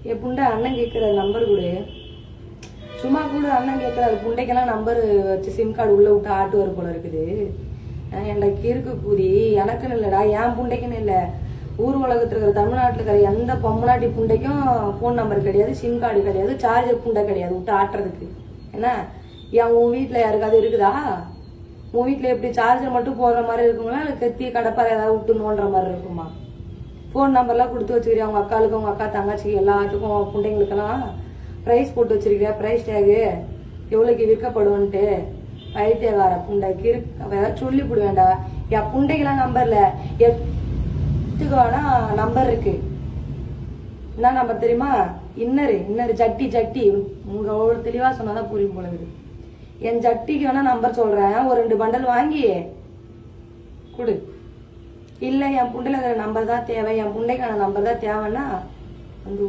என் புண்டை அண்ணன் கேட்குற நம்பர் கொடு. சும்மா கூட அண்ணன் கேட்குறாரு. புண்டைக்கெல்லாம் நம்பர் வச்சு சிம் கார்டு உள்ள விட்டு ஆட்டுவார் போல இருக்குது. என்கிட்ட கிறுக்கு கூதி எனக்குன்னு இல்லைடா, என் புண்டைக்குன்னு இல்லை, ஊர் உலகத்தில் இருக்கிற தமிழ்நாட்டில் இருக்கிற எந்த பொம்மநாட்டி புண்டைக்கும் ஃபோன் நம்பர் கிடையாது, சிம் கார்டு கிடையாது, சார்ஜர் புண்டை கிடையாது விட்டு ஆட்டுறதுக்கு. என்ன உன் வீட்டில் யாருக்காவது இருக்குதா? உன் வீட்டில் எப்படி சார்ஜர் மட்டும் போடுற மாதிரி இருக்குங்களா, இல்லை கத்தி கடப்பாறை ஏதாவது விட்டு நோண்டுற மாதிரி இருக்குமா? ஃபோன் நம்பர்லாம் கொடுத்து வச்சுக்கிறியா அவங்க அக்காளுக்கு, அவங்க அக்கா தங்கச்சிக்கு எல்லாத்துக்கும் புண்டைங்களுக்கெல்லாம் ப்ரைஸ் போட்டு வச்சிருக்கியா? ப்ரைஸ் டேகு எவ்வளோக்கு விற்கப்படுவோன்ட்டு பைத்தியகார புண்டை ஏதாவது சொல்லி போடுவேண்டா. என் புண்டைக்கெல்லாம் நம்பர்ல எத்துக்கு வேணா நம்பர் இருக்கு. என்ன நம்பர் தெரியுமா? இன்னரு ஜட்டி உங்க அவ்வளோ தெளிவா சொன்னாதான் புரியும் போல இருக்குது. என் ஜட்டிக்கு வேணா நம்பர் சொல்றேன், ஒரு 2 பண்டல் வாங்கி கொடு. இல்லை என் புண்டையில இருக்கிற நம்பர் தான் தேவை, என் புண்டைக்கான நம்பர் தான் தேவைன்னா வந்து